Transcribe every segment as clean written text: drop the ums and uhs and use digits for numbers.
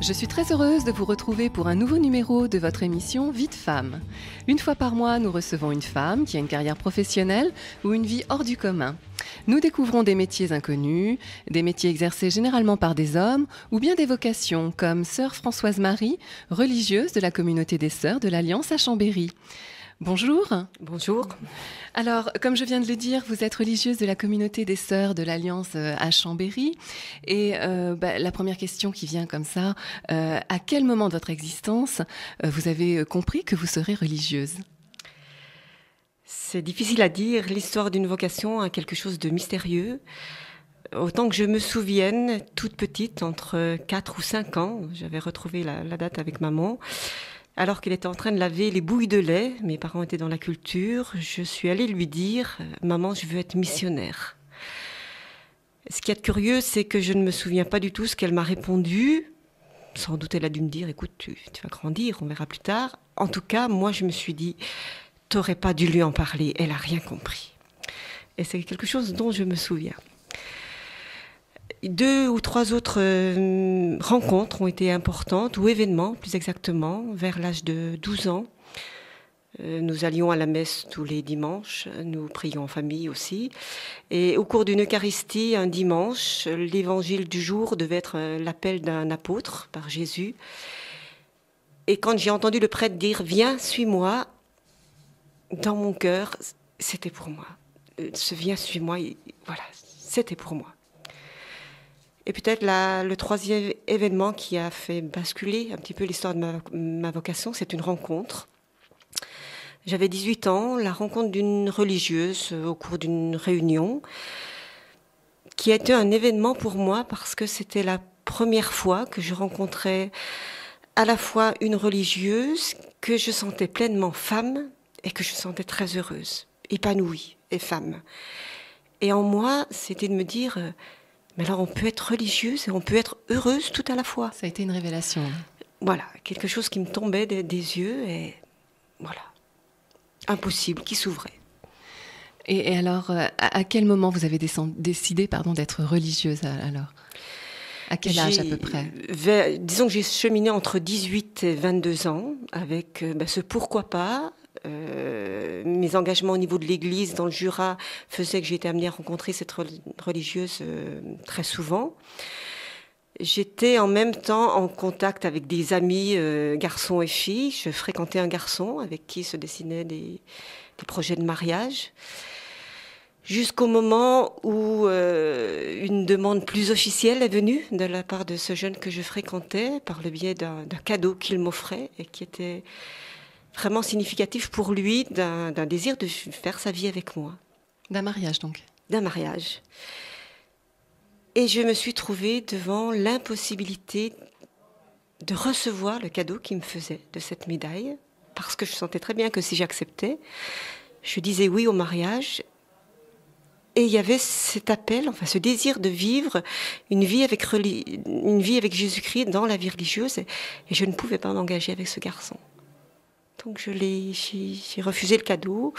Je suis très heureuse de vous retrouver pour un nouveau numéro de votre émission Vie de femme. Une fois par mois, nous recevons une femme qui a une carrière professionnelle ou une vie hors du commun. Nous découvrons des métiers inconnus, des métiers exercés généralement par des hommes ou bien des vocations comme sœur Françoise Marie, religieuse de la communauté des sœurs de l'Alliance à Chambéry. Bonjour. Bonjour. Alors, comme je viens de le dire, vous êtes religieuse de la communauté des sœurs de l'Alliance à Chambéry. Et la première question qui vient comme ça, à quel moment de votre existence vous avez compris que vous serez religieuse ? C'est difficile à dire. L'histoire d'une vocation a quelque chose de mystérieux. Autant que je me souvienne, toute petite, entre 4 ou 5 ans, j'avais retrouvé la date avec maman. Alors qu'elle était en train de laver les bouilles de lait, mes parents étaient dans la culture, je suis allée lui dire « Maman, je veux être missionnaire ». Ce qui est curieux, c'est que je ne me souviens pas du tout ce qu'elle m'a répondu. Sans doute, elle a dû me dire « Écoute, tu vas grandir, on verra plus tard ». En tout cas, moi, je me suis dit « T'aurais pas dû lui en parler, elle a rien compris ». Et c'est quelque chose dont je me souviens. 2 ou 3 autres rencontres ont été importantes, ou événements plus exactement, vers l'âge de 12 ans. Nous allions à la messe tous les dimanches, nous prions en famille aussi. Et au cours d'une Eucharistie, un dimanche, l'évangile du jour devait être l'appel d'un apôtre par Jésus. Et quand j'ai entendu le prêtre dire « Viens, suis-moi », dans mon cœur, c'était pour moi. Ce « Viens, suis-moi », voilà, c'était pour moi. Et peut-être le troisième événement qui a fait basculer un petit peu l'histoire de ma vocation, c'est une rencontre. J'avais 18 ans, la rencontre d'une religieuse au cours d'une réunion, qui a été un événement pour moi parce que c'était la première fois que je rencontrais à la fois une religieuse que je sentais pleinement femme et que je sentais très heureuse, épanouie et femme. Et en moi, c'était de me dire... Mais alors on peut être religieuse et on peut être heureuse tout à la fois. Ça a été une révélation. Voilà, quelque chose qui me tombait des yeux et voilà, impossible, qui s'ouvrait. Et alors, à quel moment vous avez décidé d'être religieuse alors ? À quel âge à peu près ? Disons que j'ai cheminé entre 18 et 22 ans avec ce pourquoi pas. Mes engagements au niveau de l'église dans le Jura faisaient que j'ai été amenée à rencontrer cette religieuse très souvent. J'étais en même temps en contact avec des amis garçons et filles. Je fréquentais un garçon avec qui se dessinaient des projets de mariage. Jusqu'au moment où une demande plus officielle est venue de la part de ce jeune que je fréquentais par le biais d'un cadeau qu'il m'offrait et qui était vraiment significatif pour lui d'un désir de faire sa vie avec moi. D'un mariage donc ? D'un mariage. Et je me suis trouvée devant l'impossibilité de recevoir le cadeau qu'il me faisait de cette médaille, parce que je sentais très bien que si j'acceptais, je disais oui au mariage. Et il y avait cet appel, enfin ce désir de vivre une vie avec Jésus-Christ dans la vie religieuse, et je ne pouvais pas m'engager avec ce garçon. Donc j'ai refusé le cadeau,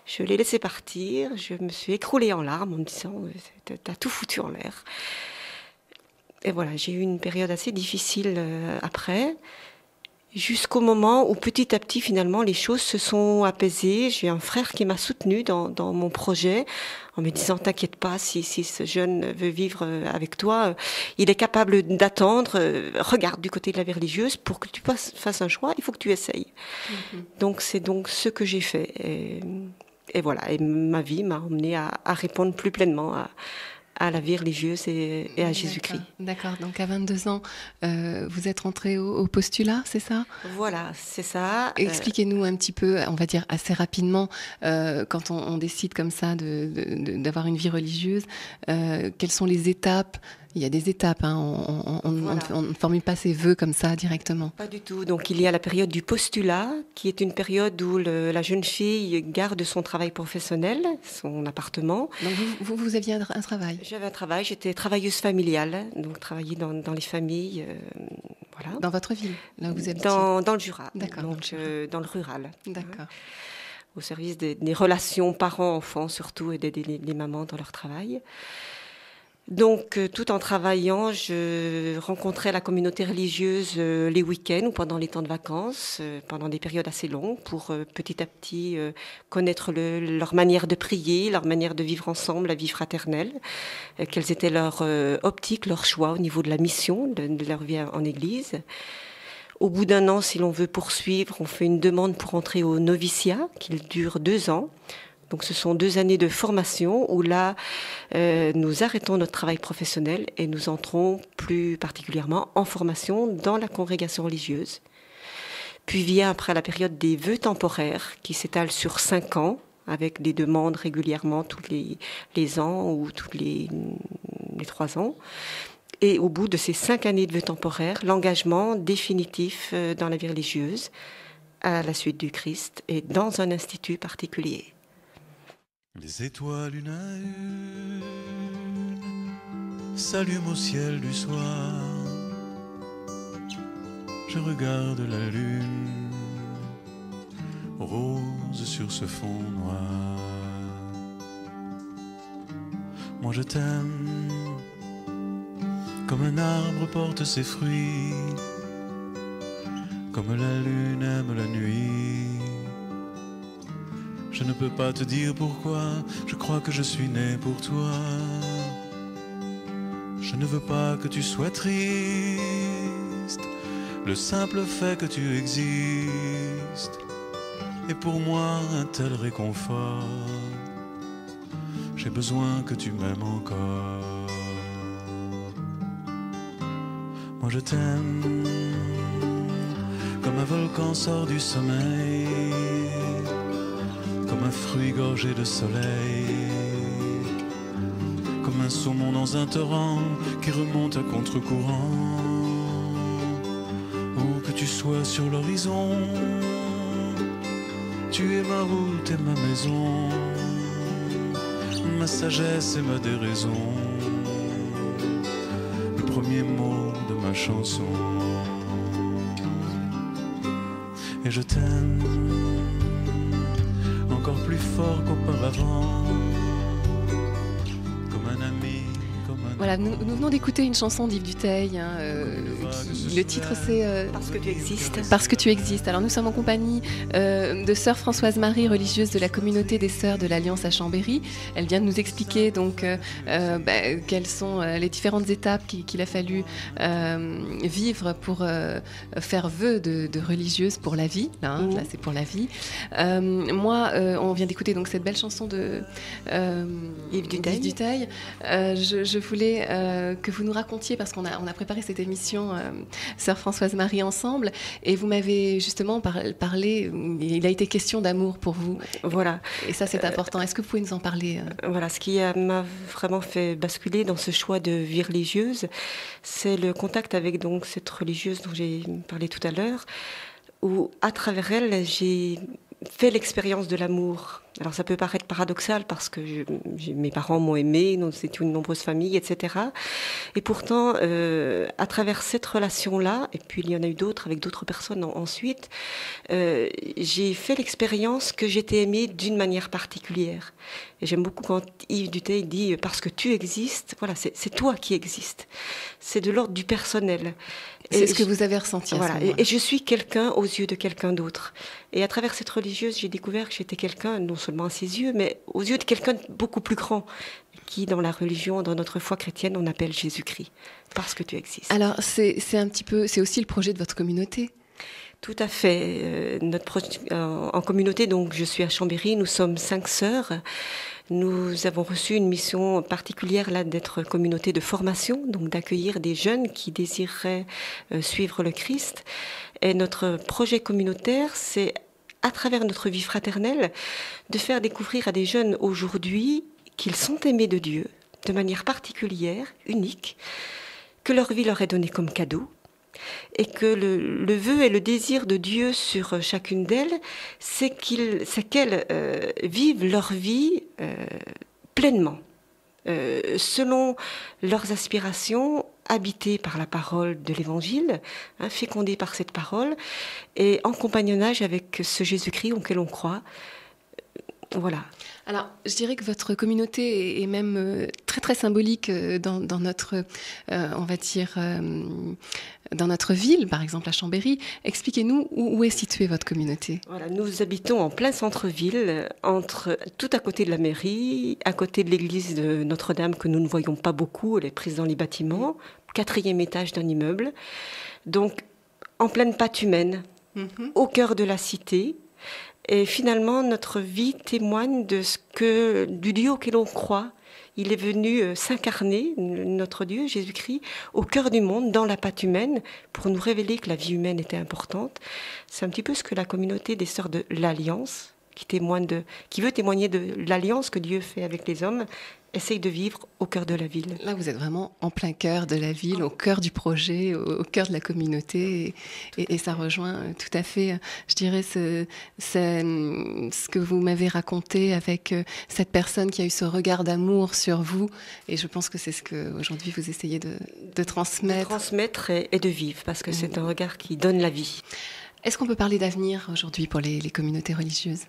je l'ai laissé partir, je me suis écroulée en larmes en me disant « t'as tout foutu en l'air ». Et voilà, j'ai eu une période assez difficile après, jusqu'au moment où petit à petit finalement les choses se sont apaisées. J'ai un frère qui m'a soutenue dans mon projet en me disant « T'inquiète pas, si ce jeune veut vivre avec toi, il est capable d'attendre. Regarde du côté de la vie religieuse, pour que tu fasses un choix, il faut que tu essayes. » Donc c'est donc ce que j'ai fait. Et voilà, et ma vie m'a emmenée à répondre plus pleinement à la vie religieuse et à Jésus-Christ. D'accord, donc à 22 ans, vous êtes rentrée au postulat, c'est ça ? Voilà, c'est ça. Expliquez-nous un petit peu, on va dire assez rapidement, quand on décide comme ça d'avoir une vie religieuse, quelles sont les étapes ? Il y a des étapes, hein, on ne formule pas ses vœux comme ça directement. Pas du tout. Donc il y a la période du postulat, qui est une période où la jeune fille garde son travail professionnel, son appartement. Donc vous aviez un travail ? J'avais un travail, j'étais travailleuse familiale, donc travaillais dans les familles. Voilà. Dans votre ville, là où vous habitez ? Dans le Jura, d'accord, donc dans le rural. D'accord. Au service des relations parents-enfants surtout et d'aider les mamans dans leur travail. Donc, tout en travaillant, je rencontrais la communauté religieuse les week-ends ou pendant les temps de vacances, pendant des périodes assez longues, pour petit à petit connaître leur manière de prier, leur manière de vivre ensemble, la vie fraternelle, quelles étaient leurs optiques, leurs choix au niveau de la mission, de leur vie en Église. Au bout d'un an, si l'on veut poursuivre, on fait une demande pour entrer au noviciat, qui dure 2 ans. Donc ce sont 2 années de formation où là, nous arrêtons notre travail professionnel et nous entrons plus particulièrement en formation dans la congrégation religieuse. Puis vient après la période des vœux temporaires qui s'étalent sur 5 ans avec des demandes régulièrement tous les ans ou tous les 3 ans. Et au bout de ces 5 années de vœux temporaires, l'engagement définitif dans la vie religieuse à la suite du Christ et dans un institut particulier. Les étoiles une à une s'allument au ciel du soir. Je regarde la lune rose sur ce fond noir. Moi je t'aime comme un arbre porte ses fruits, comme la lune aime la nuit. Je ne peux pas te dire pourquoi, je crois que je suis né pour toi. Je ne veux pas que tu sois triste, le simple fait que tu existes est pour moi un tel réconfort. J'ai besoin que tu m'aimes encore. Moi je t'aime comme un volcan sort du sommeil, comme un fruit gorgé de soleil, comme un saumon dans un torrent qui remonte à contre-courant. Où que tu sois sur l'horizon, tu es ma route et ma maison, ma sagesse et ma déraison, le premier mot de ma chanson. Et je t'aime encore plus fort qu'auparavant, comme un ami, comme un... Voilà, nous venons d'écouter une chanson d'Yves Dutheil. Le titre c'est Parce que tu existes. Parce que tu existes. Alors nous sommes en compagnie de sœur Françoise-Marie, religieuse de la communauté des sœurs de l'Alliance à Chambéry. Elle vient de nous expliquer donc quelles sont les différentes étapes qu'il a fallu vivre pour faire vœu de religieuse pour la vie. Là, là c'est pour la vie. Moi, on vient d'écouter donc cette belle chanson de Yves Dutheil. Je voulais que vous nous racontiez, parce qu'on a préparé cette émission, sœur Françoise-Marie, ensemble, et vous m'avez justement parlé, il a été question d'amour pour vous. Voilà. Et ça, c'est important. Est-ce que vous pouvez nous en parler Voilà, ce qui m'a vraiment fait basculer dans ce choix de vie religieuse, c'est le contact avec donc cette religieuse dont j'ai parlé tout à l'heure, où à travers elle, j'ai fait l'expérience de l'amour. Alors ça peut paraître paradoxal parce que mes parents m'ont aimée, nous étions une nombreuse famille, etc. Et pourtant, à travers cette relation-là, et puis il y en a eu d'autres avec d'autres personnes ensuite, j'ai fait l'expérience que j'étais aimée d'une manière particulière. Et j'aime beaucoup quand Yves Dutheil dit « parce que tu existes », voilà, c'est toi qui existes. C'est de l'ordre du personnel. C'est ce que vous avez ressenti à ce moment-là. Et je suis quelqu'un aux yeux de quelqu'un d'autre. Et à travers cette religieuse, j'ai découvert que j'étais quelqu'un, non seulement à ses yeux, mais aux yeux de quelqu'un de beaucoup plus grand, qui dans la religion, dans notre foi chrétienne, on appelle Jésus-Christ, parce que tu existes. Alors, c'est aussi le projet de votre communauté. Tout à fait. En communauté, donc je suis à Chambéry, nous sommes 5 sœurs. Nous avons reçu une mission particulière là d'être communauté de formation, donc d'accueillir des jeunes qui désireraient suivre le Christ. Et notre projet communautaire, c'est à travers notre vie fraternelle de faire découvrir à des jeunes aujourd'hui qu'ils sont aimés de Dieu de manière particulière, unique, que leur vie leur est donnée comme cadeau. Et que le vœu et le désir de Dieu sur chacune d'elles, c'est qu'elles vivent leur vie pleinement, selon leurs aspirations, habitées par la parole de l'Évangile, fécondées par cette parole, et en compagnonnage avec ce Jésus-Christ auquel on croit. Voilà. Alors, je dirais que votre communauté est même très très symbolique dans notre, on va dire, dans notre ville, par exemple à Chambéry. Expliquez-nous où est située votre communauté. Voilà, nous habitons en plein centre-ville, tout à côté de la mairie, à côté de l'église de Notre-Dame que nous ne voyons pas beaucoup, elle est prise dans les bâtiments, 4e étage d'un immeuble. Donc, en pleine patte humaine, au cœur de la cité. Et finalement, notre vie témoigne du Dieu auquel l'on croit. Il est venu s'incarner, notre Dieu, Jésus-Christ, au cœur du monde, dans la patte humaine, pour nous révéler que la vie humaine était importante. C'est un petit peu ce que la communauté des Sœurs de l'Alliance, qui veut témoigner de l'alliance que Dieu fait avec les hommes, essaye de vivre au cœur de la ville. Là, vous êtes vraiment en plein cœur de la ville, au cœur du projet, au cœur de la communauté. Et ça rejoint tout à fait, je dirais, ce que vous m'avez raconté avec cette personne qui a eu ce regard d'amour sur vous. Et je pense que c'est ce qu'aujourd'hui vous essayez de transmettre. De transmettre et de vivre, parce que c'est un regard qui donne la vie. Est-ce qu'on peut parler d'avenir aujourd'hui pour les communautés religieuses ?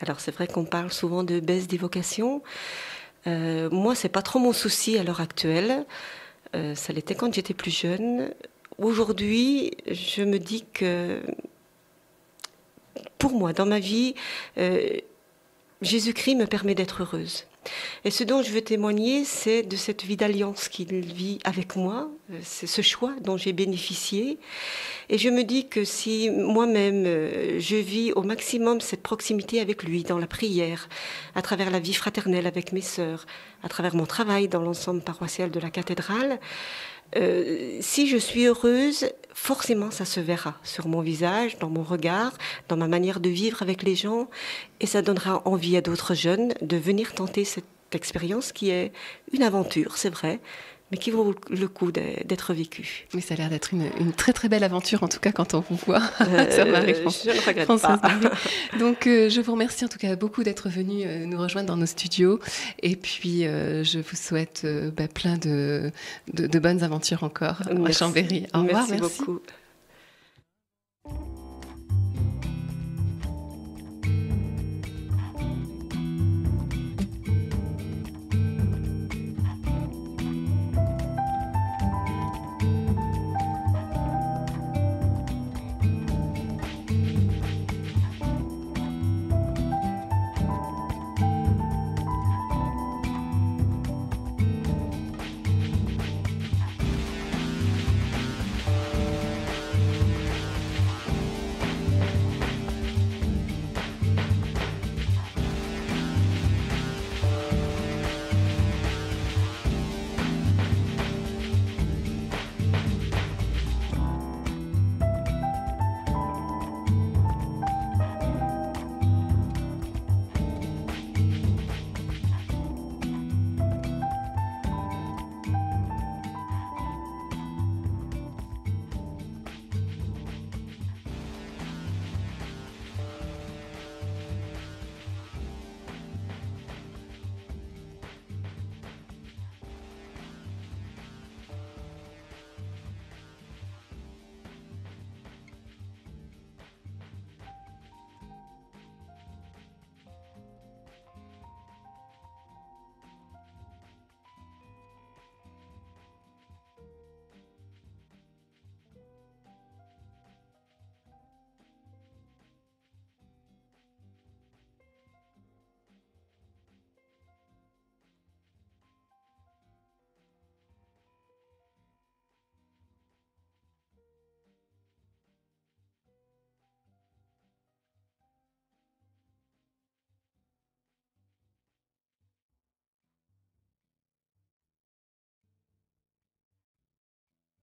Alors c'est vrai qu'on parle souvent de baisse des vocations. Moi, c'est pas trop mon souci à l'heure actuelle. Ça l'était quand j'étais plus jeune. Aujourd'hui, je me dis que pour moi, dans ma vie, Jésus-Christ me permet d'être heureuse. Et ce dont je veux témoigner, c'est de cette vie d'alliance qu'il vit avec moi, c'est ce choix dont j'ai bénéficié. Et je me dis que si moi-même, je vis au maximum cette proximité avec lui, dans la prière, à travers la vie fraternelle avec mes sœurs, à travers mon travail dans l'ensemble paroissial de la cathédrale, si je suis heureuse, forcément ça se verra sur mon visage, dans mon regard, dans ma manière de vivre avec les gens, et ça donnera envie à d'autres jeunes de venir tenter cette expérience qui est une aventure, c'est vrai, mais qui vaut le coup d'être vécue. Mais ça a l'air d'être une très très belle aventure, en tout cas quand on vous voit. Sœur Je ne regrette pas. Donc je vous remercie en tout cas beaucoup d'être venu nous rejoindre dans nos studios. Et puis je vous souhaite plein de bonnes aventures encore à Chambéry. Au revoir, merci beaucoup.